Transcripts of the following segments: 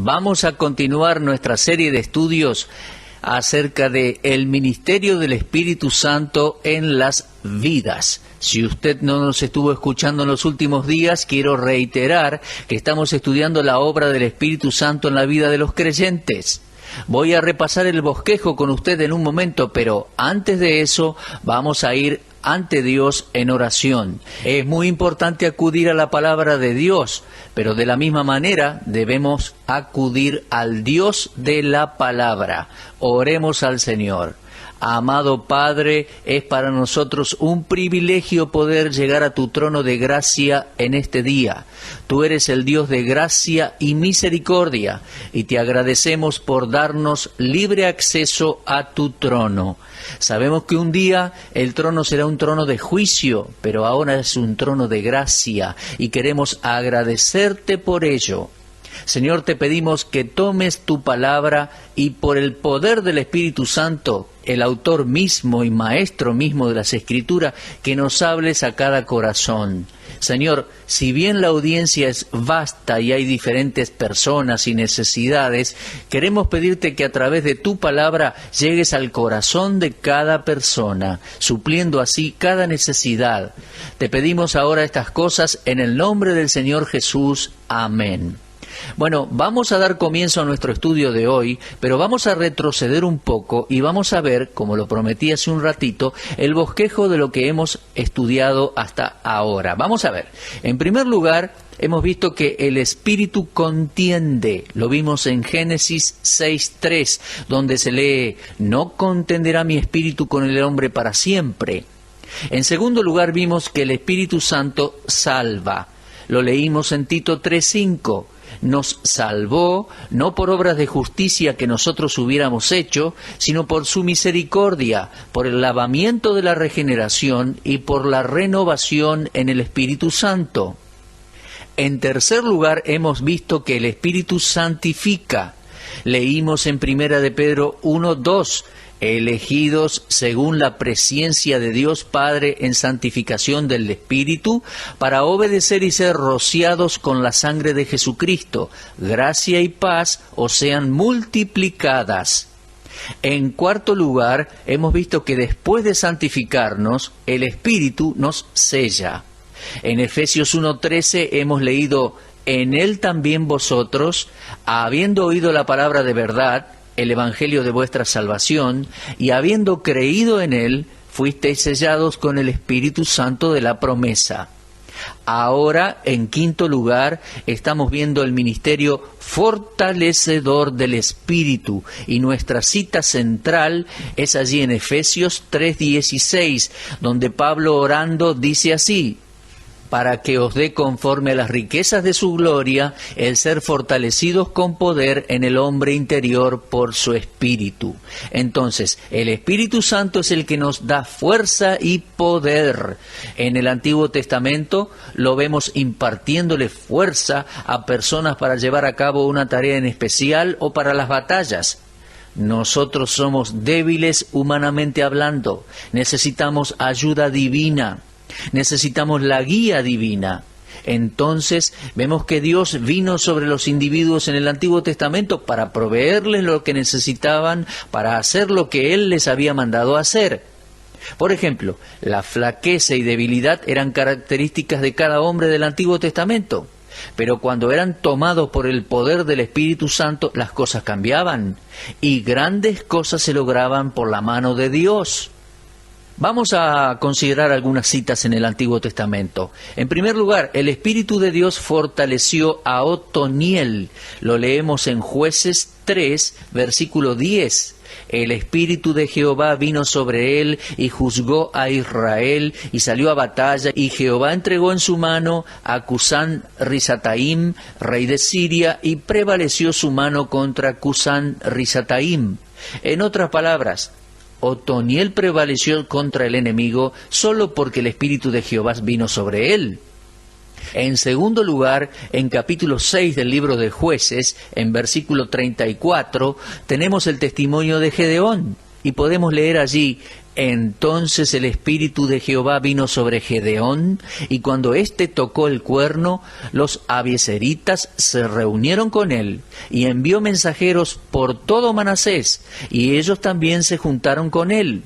Vamos a continuar nuestra serie de estudios acerca de el ministerio del Espíritu Santo en las vidas. Si usted no nos estuvo escuchando en los últimos días, quiero reiterar que estamos estudiando la obra del Espíritu Santo en la vida de los creyentes. Voy a repasar el bosquejo con usted en un momento, pero antes de eso vamos a ir ante Dios en oración. Es muy importante acudir a la palabra de Dios, pero de la misma manera debemos acudir al Dios de la palabra. Oremos al Señor. Amado Padre, es para nosotros un privilegio poder llegar a tu trono de gracia en este día. Tú eres el Dios de gracia y misericordia, y te agradecemos por darnos libre acceso a tu trono. Sabemos que un día el trono será un trono de juicio, pero ahora es un trono de gracia, y queremos agradecerte por ello. Señor, te pedimos que tomes tu palabra y por el poder del Espíritu Santo, el autor mismo y maestro mismo de las Escrituras, que nos hables a cada corazón. Señor, si bien la audiencia es vasta y hay diferentes personas y necesidades, queremos pedirte que a través de tu palabra llegues al corazón de cada persona, supliendo así cada necesidad. Te pedimos ahora estas cosas en el nombre del Señor Jesús. Amén. Bueno, vamos a dar comienzo a nuestro estudio de hoy, pero vamos a retroceder un poco y vamos a ver, como lo prometí hace un ratito, el bosquejo de lo que hemos estudiado hasta ahora. Vamos a ver. En primer lugar, hemos visto que el Espíritu contiende. Lo vimos en Génesis 6:3, donde se lee: no contenderá mi espíritu con el hombre para siempre. En segundo lugar, vimos que el Espíritu Santo salva. Lo leímos en Tito 3:5. Nos salvó, no por obras de justicia que nosotros hubiéramos hecho, sino por su misericordia, por el lavamiento de la regeneración y por la renovación en el Espíritu Santo. En tercer lugar, hemos visto que el Espíritu santifica. Leímos en 1 de Pedro 1:2, elegidos según la presciencia de Dios Padre en santificación del Espíritu, para obedecer y ser rociados con la sangre de Jesucristo. Gracia y paz os sean multiplicadas. En cuarto lugar, hemos visto que después de santificarnos, el Espíritu nos sella. En Efesios 1:13 hemos leído: en él también vosotros, habiendo oído la palabra de verdad, el evangelio de vuestra salvación, y habiendo creído en él, fuisteis sellados con el Espíritu Santo de la promesa. Ahora, en quinto lugar, estamos viendo el ministerio fortalecedor del Espíritu, y nuestra cita central es allí en Efesios 3:16, donde Pablo, orando, dice así: para que os dé conforme a las riquezas de su gloria, el ser fortalecidos con poder en el hombre interior por su Espíritu. Entonces, el Espíritu Santo es el que nos da fuerza y poder. En el Antiguo Testamento lo vemos impartiéndole fuerza a personas para llevar a cabo una tarea en especial o para las batallas. Nosotros somos débiles humanamente hablando, necesitamos ayuda divina. Necesitamos la guía divina. Entonces vemos que Dios vino sobre los individuos en el Antiguo Testamento para proveerles lo que necesitaban para hacer lo que Él les había mandado hacer. Por ejemplo, la flaqueza y debilidad eran características de cada hombre del Antiguo Testamento. Pero cuando eran tomados por el poder del Espíritu Santo, las cosas cambiaban y grandes cosas se lograban por la mano de Dios. Vamos a considerar algunas citas en el Antiguo Testamento. En primer lugar, el Espíritu de Dios fortaleció a Otoniel. Lo leemos en Jueces 3, versículo 10. El Espíritu de Jehová vino sobre él y juzgó a Israel y salió a batalla, y Jehová entregó en su mano a Cusán Risataim, rey de Siria, y prevaleció su mano contra Cusán Risataim. En otras palabras, Otoniel prevaleció contra el enemigo solo porque el Espíritu de Jehová vino sobre él. En segundo lugar, en capítulo 6 del libro de Jueces, en versículo 34, tenemos el testimonio de Gedeón, y podemos leer allí: Entonces el Espíritu de Jehová vino sobre Gedeón, y cuando éste tocó el cuerno, los abiezeritas se reunieron con él, y envió mensajeros por todo Manasés, y ellos también se juntaron con él.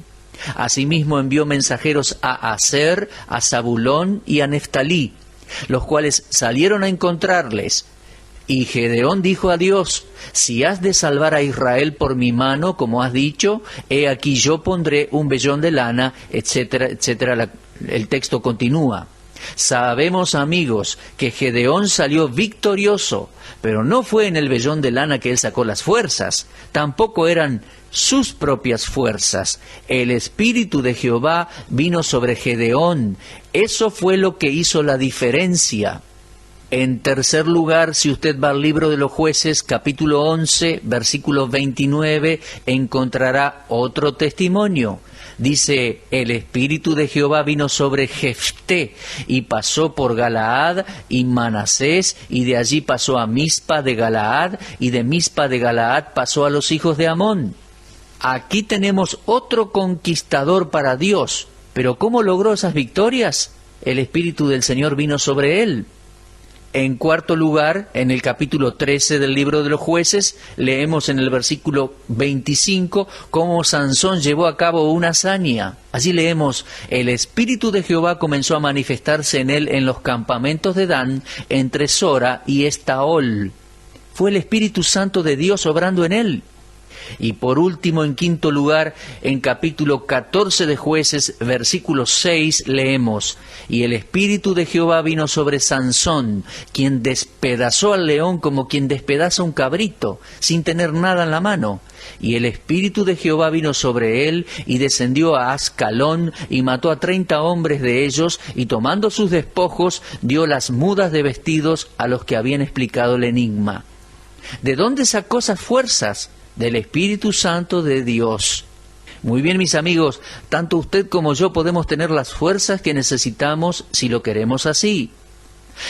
Asimismo envió mensajeros a Aser, a Zabulón y a Neftalí, los cuales salieron a encontrarles. Y Gedeón dijo a Dios: si has de salvar a Israel por mi mano, como has dicho, he aquí yo pondré un vellón de lana, etcétera, etcétera. El texto continúa. Sabemos, amigos, que Gedeón salió victorioso, pero no fue en el vellón de lana que él sacó las fuerzas, tampoco eran sus propias fuerzas. El Espíritu de Jehová vino sobre Gedeón. Eso fue lo que hizo la diferencia. En tercer lugar, si usted va al libro de los Jueces, capítulo 11, versículo 29, encontrará otro testimonio. Dice: el Espíritu de Jehová vino sobre Jefté, y pasó por Galaad y Manasés, y de allí pasó a Mizpa de Galaad, y de Mizpa de Galaad pasó a los hijos de Amón. Aquí tenemos otro conquistador para Dios. ¿Pero cómo logró esas victorias? El Espíritu del Señor vino sobre él. En cuarto lugar, en el capítulo 13 del libro de los Jueces, leemos en el versículo 25 cómo Sansón llevó a cabo una hazaña. Allí leemos: el Espíritu de Jehová comenzó a manifestarse en él en los campamentos de Dan, entre Sora y Estaol. Fue el Espíritu Santo de Dios obrando en él. Y por último, en quinto lugar, en capítulo 14 de Jueces, versículo 6, leemos: y el Espíritu de Jehová vino sobre Sansón, quien despedazó al león como quien despedaza un cabrito, sin tener nada en la mano. Y el Espíritu de Jehová vino sobre él, y descendió a Ascalón, y mató a 30 hombres de ellos, y tomando sus despojos, dio las mudas de vestidos a los que habían explicado el enigma. ¿De dónde sacó esas fuerzas? Del Espíritu Santo de Dios. Muy bien, mis amigos, tanto usted como yo podemos tener las fuerzas que necesitamos si lo queremos así.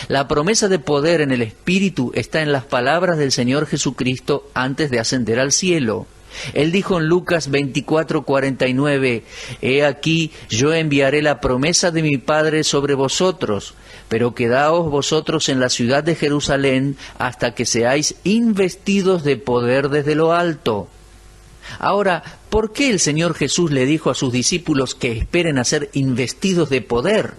La promesa de poder en el Espíritu está en las palabras del Señor Jesucristo antes de ascender al cielo. Él dijo en Lucas 24:49, «He aquí, yo enviaré la promesa de mi Padre sobre vosotros, pero quedaos vosotros en la ciudad de Jerusalén hasta que seáis investidos de poder desde lo alto». Ahora, ¿por qué el Señor Jesús le dijo a sus discípulos que esperen a ser investidos de poder?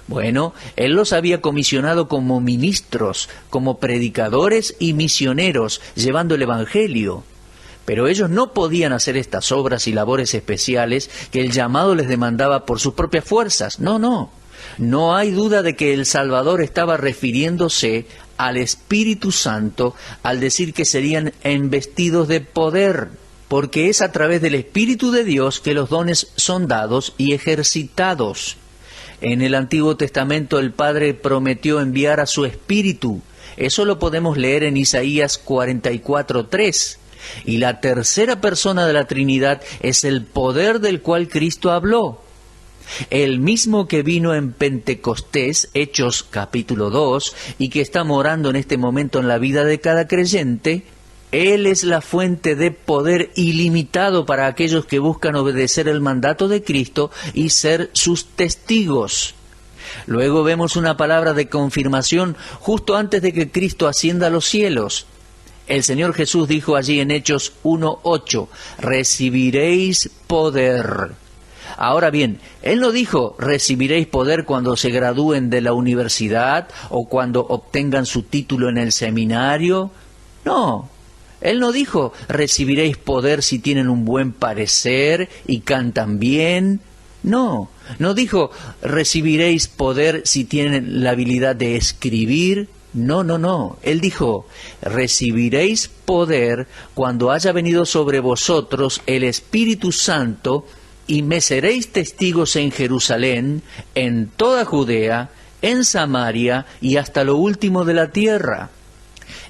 Bueno, Él los había comisionado como ministros, como predicadores y misioneros, llevando el Evangelio. Pero ellos no podían hacer estas obras y labores especiales que el llamado les demandaba por sus propias fuerzas. No. No hay duda de que el Salvador estaba refiriéndose al Espíritu Santo al decir que serían investidos de poder, porque es a través del Espíritu de Dios que los dones son dados y ejercitados. En el Antiguo Testamento el Padre prometió enviar a su Espíritu. Eso lo podemos leer en Isaías 44:3. Y la tercera persona de la Trinidad es el poder del cual Cristo habló. El mismo que vino en Pentecostés, Hechos capítulo 2, y que está morando en este momento en la vida de cada creyente, Él es la fuente de poder ilimitado para aquellos que buscan obedecer el mandato de Cristo y ser sus testigos. Luego vemos una palabra de confirmación justo antes de que Cristo ascienda a los cielos. El Señor Jesús dijo allí en Hechos 1:8, «Recibiréis poder». Ahora bien, Él no dijo, recibiréis poder cuando se gradúen de la universidad o cuando obtengan su título en el seminario. No, Él no dijo, recibiréis poder si tienen un buen parecer y cantan bien. No dijo, recibiréis poder si tienen la habilidad de escribir. No. Él dijo, recibiréis poder cuando haya venido sobre vosotros el Espíritu Santo, y me seréis testigos en Jerusalén, en toda Judea, en Samaria y hasta lo último de la tierra.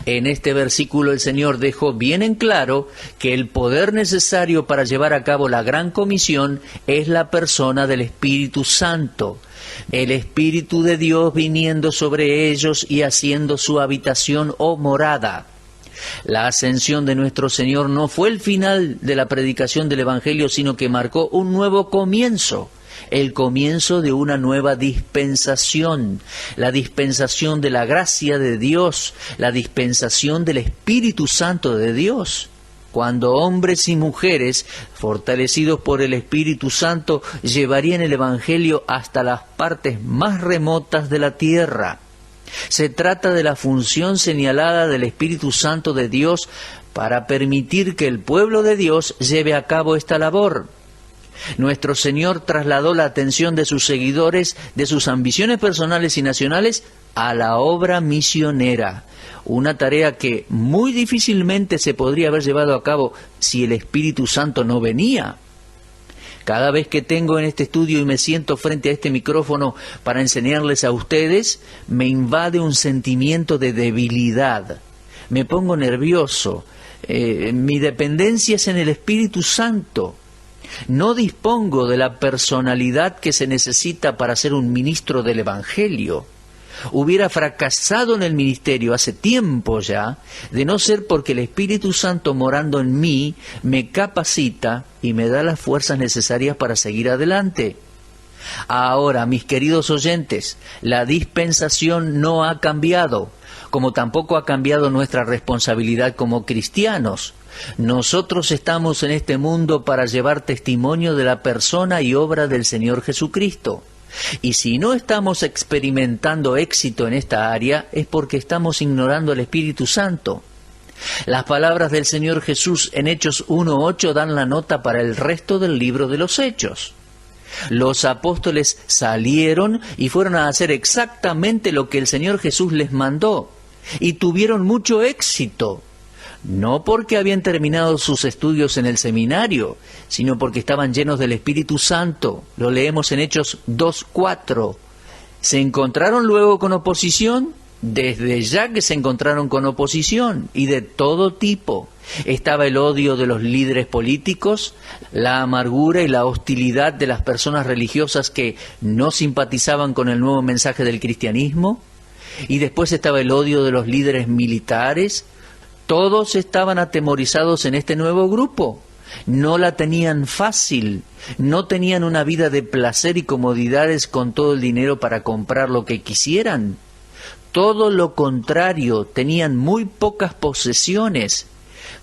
En este versículo el Señor dejó bien en claro que el poder necesario para llevar a cabo la gran comisión es la persona del Espíritu Santo. El Espíritu de Dios viniendo sobre ellos y haciendo su habitación o morada. La ascensión de nuestro Señor no fue el final de la predicación del Evangelio, sino que marcó un nuevo comienzo, el comienzo de una nueva dispensación, la dispensación de la gracia de Dios, la dispensación del Espíritu Santo de Dios. Cuando hombres y mujeres, fortalecidos por el Espíritu Santo, llevarían el Evangelio hasta las partes más remotas de la tierra. Se trata de la función señalada del Espíritu Santo de Dios para permitir que el pueblo de Dios lleve a cabo esta labor. Nuestro Señor trasladó la atención de sus seguidores, de sus ambiciones personales y nacionales, a la obra misionera, una tarea que muy difícilmente se podría haber llevado a cabo si el Espíritu Santo no venía. Cada vez que tengo en este estudio y me siento frente a este micrófono para enseñarles a ustedes, me invade un sentimiento de debilidad. Me pongo nervioso. Mi dependencia es en el Espíritu Santo. No dispongo de la personalidad que se necesita para ser un ministro del Evangelio. Hubiera fracasado en el ministerio hace tiempo ya, de no ser porque el Espíritu Santo morando en mí me capacita y me da las fuerzas necesarias para seguir adelante. Ahora, mis queridos oyentes, la dispensación no ha cambiado, como tampoco ha cambiado nuestra responsabilidad como cristianos. Nosotros estamos en este mundo para llevar testimonio de la persona y obra del Señor Jesucristo. Y si no estamos experimentando éxito en esta área, es porque estamos ignorando al Espíritu Santo. Las palabras del Señor Jesús en Hechos 1:8 dan la nota para el resto del libro de los Hechos. Los apóstoles salieron y fueron a hacer exactamente lo que el Señor Jesús les mandó, y tuvieron mucho éxito. No porque habían terminado sus estudios en el seminario, sino porque estaban llenos del Espíritu Santo. Lo leemos en Hechos 2:4. ¿Se encontraron luego con oposición? Desde ya que se encontraron con oposición, y de todo tipo. Estaba el odio de los líderes políticos, la amargura y la hostilidad de las personas religiosas que no simpatizaban con el nuevo mensaje del cristianismo, y después estaba el odio de los líderes militares. Todos estaban atemorizados en este nuevo grupo. No la tenían fácil, no tenían una vida de placer y comodidades con todo el dinero para comprar lo que quisieran. Todo lo contrario, tenían muy pocas posesiones.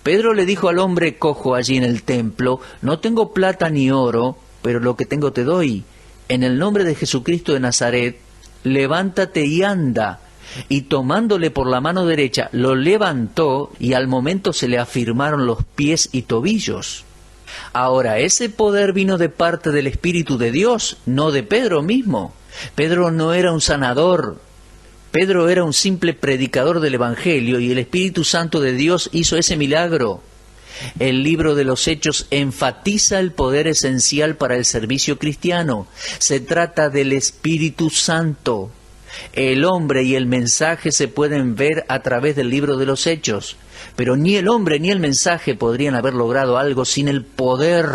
Pedro le dijo al hombre cojo allí en el templo, no tengo plata ni oro, pero lo que tengo te doy. En el nombre de Jesucristo de Nazaret, levántate y anda. Y tomándole por la mano derecha, lo levantó y al momento se le afirmaron los pies y tobillos. Ahora, ese poder vino de parte del Espíritu de Dios, no de Pedro mismo. Pedro no era un sanador. Pedro era un simple predicador del Evangelio y el Espíritu Santo de Dios hizo ese milagro. El libro de los Hechos enfatiza el poder esencial para el servicio cristiano. Se trata del Espíritu Santo. El hombre y el mensaje se pueden ver a través del libro de los Hechos, pero ni el hombre ni el mensaje podrían haber logrado algo sin el poder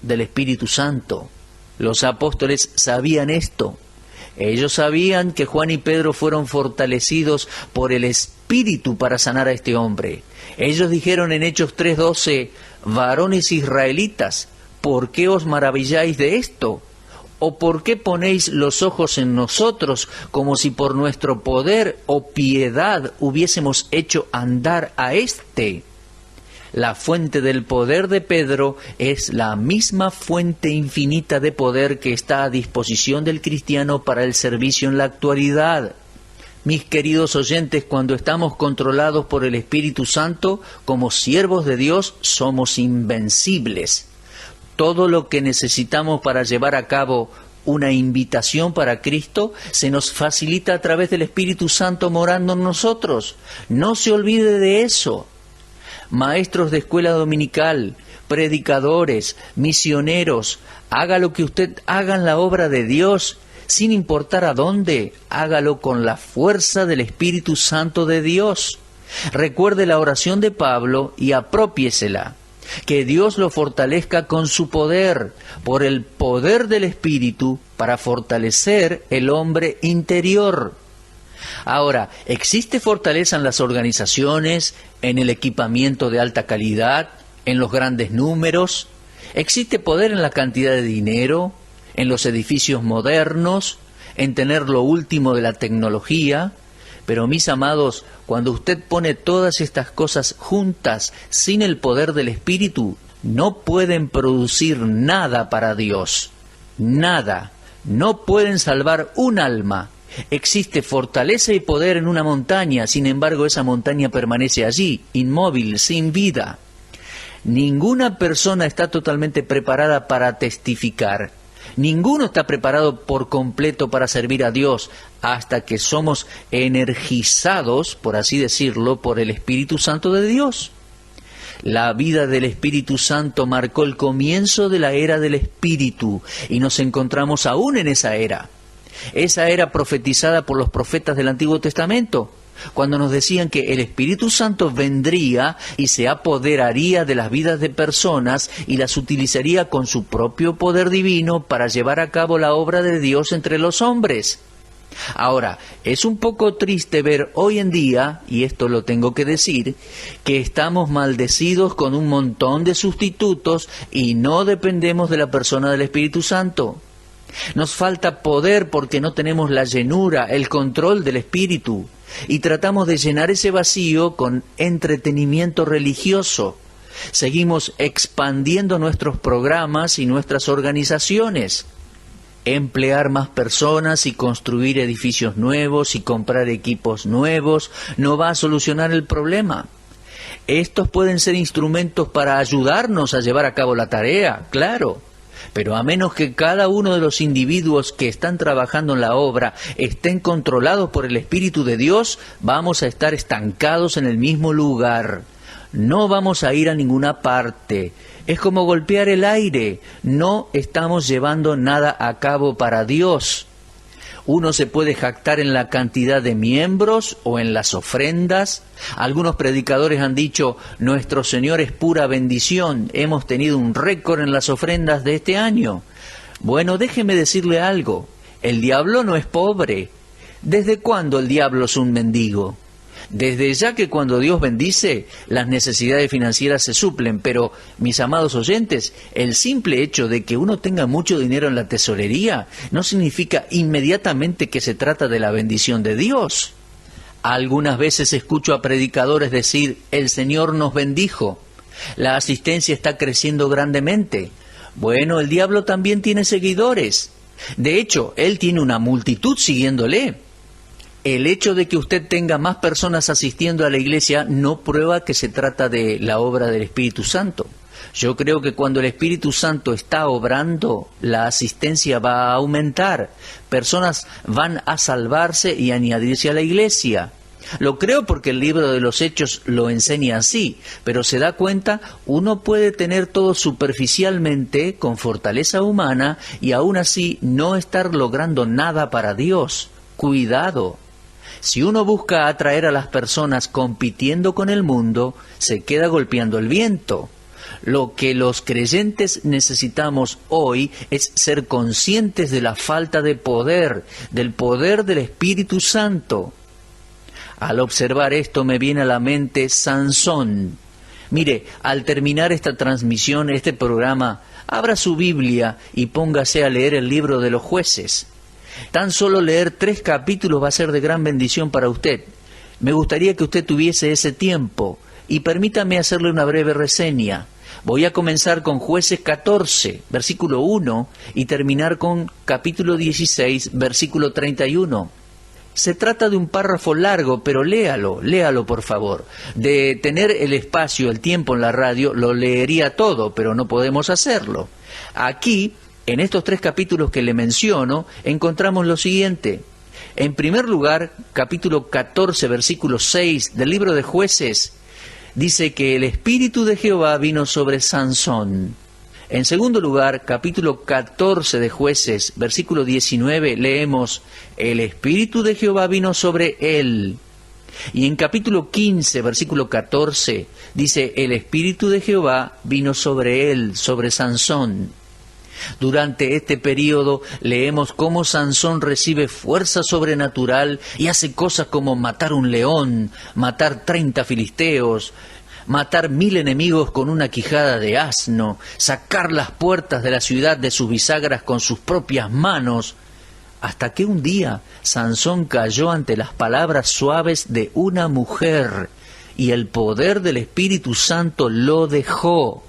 del Espíritu Santo. Los apóstoles sabían esto. Ellos sabían que Juan y Pedro fueron fortalecidos por el Espíritu para sanar a este hombre. Ellos dijeron en Hechos 3:12, varones israelitas, ¿por qué os maravilláis de esto? ¿O por qué ponéis los ojos en nosotros como si por nuestro poder o piedad hubiésemos hecho andar a éste? La fuente del poder de Pedro es la misma fuente infinita de poder que está a disposición del cristiano para el servicio en la actualidad. Mis queridos oyentes, cuando estamos controlados por el Espíritu Santo, como siervos de Dios, somos invencibles. Todo lo que necesitamos para llevar a cabo una invitación para Cristo se nos facilita a través del Espíritu Santo morando en nosotros. No se olvide de eso. Maestros de escuela dominical, predicadores, misioneros, haga lo que usted haga en la obra de Dios, sin importar a dónde, hágalo con la fuerza del Espíritu Santo de Dios. Recuerde la oración de Pablo y apropiésela. Que Dios lo fortalezca con su poder, por el poder del Espíritu, para fortalecer el hombre interior. Ahora, ¿existe fortaleza en las organizaciones, en el equipamiento de alta calidad, en los grandes números? ¿Existe poder en la cantidad de dinero, en los edificios modernos, en tener lo último de la tecnología? Pero mis amados, cuando usted pone todas estas cosas juntas sin el poder del Espíritu, no pueden producir nada para Dios. Nada. No pueden salvar un alma. Existe fortaleza y poder en una montaña, sin embargo esa montaña permanece allí, inmóvil, sin vida. Ninguna persona está totalmente preparada para testificar. Ninguno está preparado por completo para servir a Dios hasta que somos energizados, por así decirlo, por el Espíritu Santo de Dios. La vida del Espíritu Santo marcó el comienzo de la era del Espíritu y nos encontramos aún en esa era. Esa era profetizada por los profetas del Antiguo Testamento, cuando nos decían que el Espíritu Santo vendría y se apoderaría de las vidas de personas y las utilizaría con su propio poder divino para llevar a cabo la obra de Dios entre los hombres. Ahora, es un poco triste ver hoy en día, y esto lo tengo que decir, que estamos maldecidos con un montón de sustitutos y no dependemos de la persona del Espíritu Santo. Nos falta poder porque no tenemos la llenura, el control del Espíritu, y tratamos de llenar ese vacío con entretenimiento religioso. Seguimos expandiendo nuestros programas y nuestras organizaciones. Emplear más personas y construir edificios nuevos y comprar equipos nuevos no va a solucionar el problema. Estos pueden ser instrumentos para ayudarnos a llevar a cabo la tarea, claro. Pero a menos que cada uno de los individuos que están trabajando en la obra estén controlados por el Espíritu de Dios, vamos a estar estancados en el mismo lugar. No vamos a ir a ninguna parte. Es como golpear el aire. No estamos llevando nada a cabo para Dios. Uno se puede jactar en la cantidad de miembros o en las ofrendas. Algunos predicadores han dicho, nuestro Señor es pura bendición, hemos tenido un récord en las ofrendas de este año. Bueno, déjeme decirle algo, el diablo no es pobre. ¿Desde cuándo el diablo es un mendigo? Desde ya que cuando Dios bendice, las necesidades financieras se suplen, pero, mis amados oyentes, el simple hecho de que uno tenga mucho dinero en la tesorería no significa inmediatamente que se trata de la bendición de Dios. Algunas veces escucho a predicadores decir, el Señor nos bendijo, la asistencia está creciendo grandemente. Bueno, el diablo también tiene seguidores. De hecho, él tiene una multitud siguiéndole. El hecho de que usted tenga más personas asistiendo a la iglesia no prueba que se trata de la obra del Espíritu Santo. Yo creo que cuando el Espíritu Santo está obrando, la asistencia va a aumentar. Personas van a salvarse y añadirse a la iglesia. Lo creo porque el libro de los Hechos lo enseña así, pero se da cuenta, uno puede tener todo superficialmente, con fortaleza humana, y aún así no estar logrando nada para Dios. Cuidado. Si uno busca atraer a las personas compitiendo con el mundo, se queda golpeando el viento. Lo que los creyentes necesitamos hoy es ser conscientes de la falta de poder, del poder del Espíritu Santo. Al observar esto me viene a la mente Sansón. Mire, al terminar esta transmisión, este programa, abra su Biblia y póngase a leer el libro de los Jueces. Tan solo leer 3 capítulos va a ser de gran bendición para usted. Me gustaría que usted tuviese ese tiempo y permítame hacerle una breve reseña. Voy a comenzar con Jueces 14, versículo 1 y terminar con capítulo 16, versículo 31. Se trata de un párrafo largo, pero léalo por favor. De tener el espacio, el tiempo en la radio, lo leería todo, pero no podemos hacerlo. Aquí, en estos 3 capítulos que le menciono, encontramos lo siguiente. En primer lugar, capítulo 14, versículo 6 del libro de Jueces, dice que el Espíritu de Jehová vino sobre Sansón. En segundo lugar, capítulo 14 de Jueces, versículo 19, leemos, el Espíritu de Jehová vino sobre él. Y en capítulo 15, versículo 14, dice, el Espíritu de Jehová vino sobre él, sobre Sansón. Durante este periodo leemos cómo Sansón recibe fuerza sobrenatural y hace cosas como matar un león, matar 30 filisteos, matar 1000 enemigos con una quijada de asno, sacar las puertas de la ciudad de sus bisagras con sus propias manos, hasta que un día Sansón cayó ante las palabras suaves de una mujer y el poder del Espíritu Santo lo dejó.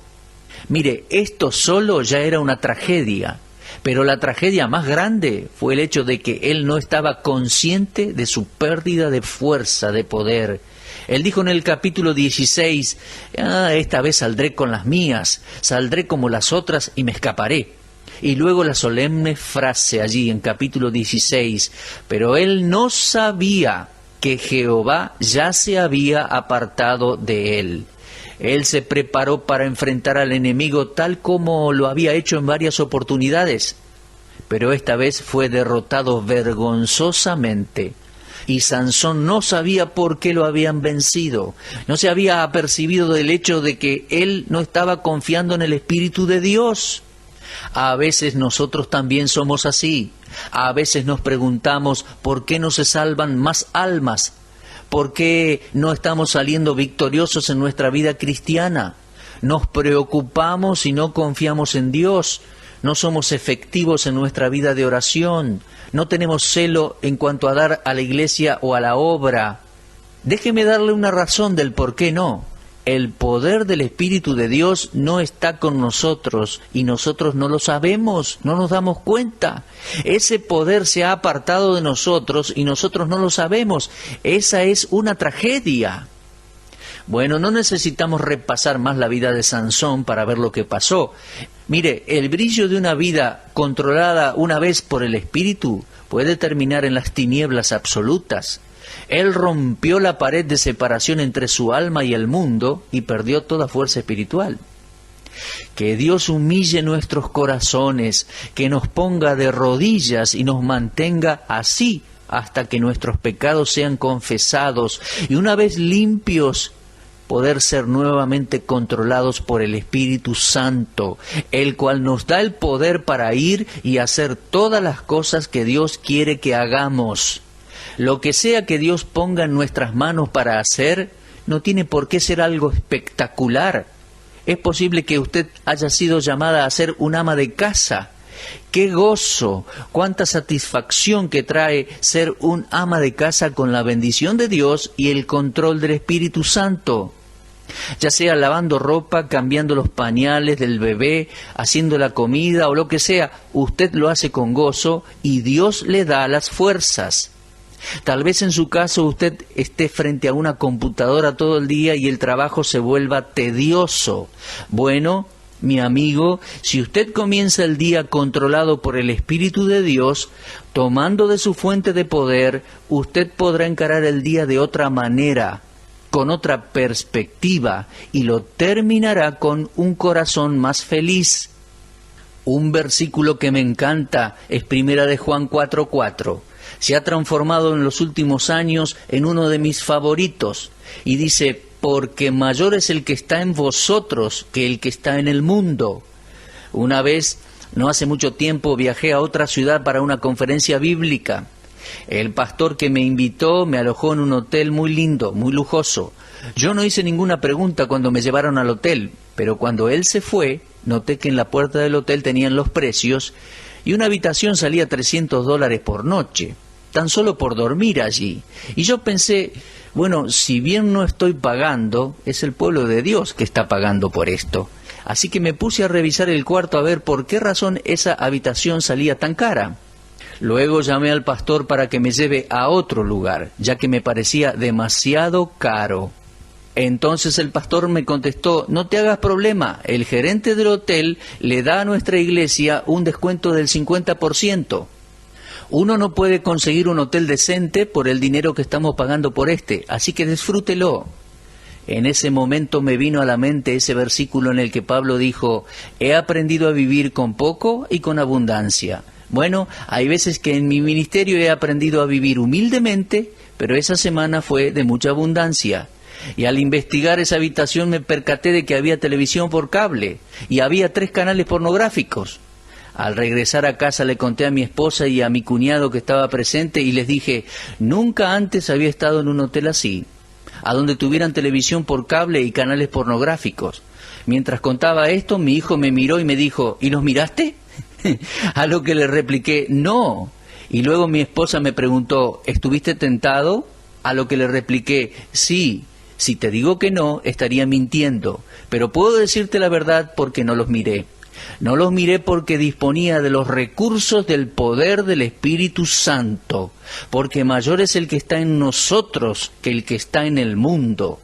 Mire, esto solo ya era una tragedia, pero la tragedia más grande fue el hecho de que él no estaba consciente de su pérdida de fuerza, de poder. Él dijo en el capítulo 16, esta vez saldré con las mías, saldré como las otras y me escaparé. Y luego la solemne frase allí en capítulo 16, pero él no sabía que Jehová ya se había apartado de él. Él se preparó para enfrentar al enemigo tal como lo había hecho en varias oportunidades, pero esta vez fue derrotado vergonzosamente. Y Sansón no sabía por qué lo habían vencido. No se había apercibido del hecho de que él no estaba confiando en el Espíritu de Dios. A veces nosotros también somos así. A veces nos preguntamos por qué no se salvan más almas. ¿Por qué no estamos saliendo victoriosos en nuestra vida cristiana? Nos preocupamos y no confiamos en Dios. No somos efectivos en nuestra vida de oración. No tenemos celo en cuanto a dar a la iglesia o a la obra. Déjeme darle una razón del por qué no. El poder del Espíritu de Dios no está con nosotros y nosotros no lo sabemos, no nos damos cuenta. Ese poder se ha apartado de nosotros y nosotros no lo sabemos. Esa es una tragedia. Bueno, no necesitamos repasar más la vida de Sansón para ver lo que pasó. Mire, el brillo de una vida controlada una vez por el Espíritu puede terminar en las tinieblas absolutas. Él rompió la pared de separación entre su alma y el mundo y perdió toda fuerza espiritual. Que Dios humille nuestros corazones, que nos ponga de rodillas y nos mantenga así hasta que nuestros pecados sean confesados y una vez limpios, poder ser nuevamente controlados por el Espíritu Santo, el cual nos da el poder para ir y hacer todas las cosas que Dios quiere que hagamos. Lo que sea que Dios ponga en nuestras manos para hacer, no tiene por qué ser algo espectacular. Es posible que usted haya sido llamada a ser un ama de casa. ¡Qué gozo! ¡Cuánta satisfacción que trae ser un ama de casa con la bendición de Dios y el control del Espíritu Santo! Ya sea lavando ropa, cambiando los pañales del bebé, haciendo la comida o lo que sea, usted lo hace con gozo y Dios le da las fuerzas. Tal vez en su caso usted esté frente a una computadora todo el día y el trabajo se vuelva tedioso. Bueno, mi amigo, si usted comienza el día controlado por el Espíritu de Dios, tomando de su fuente de poder, usted podrá encarar el día de otra manera, con otra perspectiva, y lo terminará con un corazón más feliz. Un versículo que me encanta es 1 de Juan 4:4. Se ha transformado en los últimos años en uno de mis favoritos, y dice, porque mayor es el que está en vosotros que el que está en el mundo. Una vez, no hace mucho tiempo, viajé a otra ciudad para una conferencia bíblica. El pastor que me invitó me alojó en un hotel muy lindo, muy lujoso. Yo no hice ninguna pregunta cuando me llevaron al hotel, pero cuando él se fue, noté que en la puerta del hotel tenían los precios y una habitación salía $300 por noche, tan solo por dormir allí. Y yo pensé, bueno, si bien no estoy pagando, es el pueblo de Dios que está pagando por esto. Así que me puse a revisar el cuarto a ver por qué razón esa habitación salía tan cara. Luego llamé al pastor para que me lleve a otro lugar, ya que me parecía demasiado caro. Entonces el pastor me contestó, no te hagas problema, el gerente del hotel le da a nuestra iglesia un descuento del 50%. Uno no puede conseguir un hotel decente por el dinero que estamos pagando por este, así que disfrútelo. En ese momento me vino a la mente ese versículo en el que Pablo dijo, he aprendido a vivir con poco y con abundancia. Bueno, hay veces que en mi ministerio he aprendido a vivir humildemente, pero esa semana fue de mucha abundancia. Y al investigar esa habitación me percaté de que había televisión por cable y había 3 canales pornográficos. Al regresar a casa le conté a mi esposa y a mi cuñado que estaba presente y les dije, nunca antes había estado en un hotel así, a donde tuvieran televisión por cable y canales pornográficos. Mientras contaba esto, mi hijo me miró y me dijo, ¿y los miraste? A lo que le repliqué, no. Y luego mi esposa me preguntó, ¿estuviste tentado? A lo que le repliqué, sí. Si te digo que no, estaría mintiendo, pero puedo decirte la verdad porque no los miré. No los miré porque disponía de los recursos del poder del Espíritu Santo, porque mayor es el que está en nosotros que el que está en el mundo.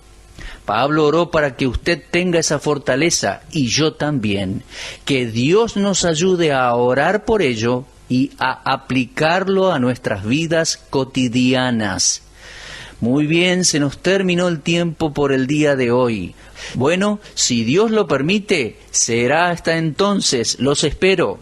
Pablo oró para que usted tenga esa fortaleza, y yo también. Que Dios nos ayude a orar por ello y a aplicarlo a nuestras vidas cotidianas. Muy bien, se nos terminó el tiempo por el día de hoy. Bueno, si Dios lo permite, será hasta entonces. Los espero.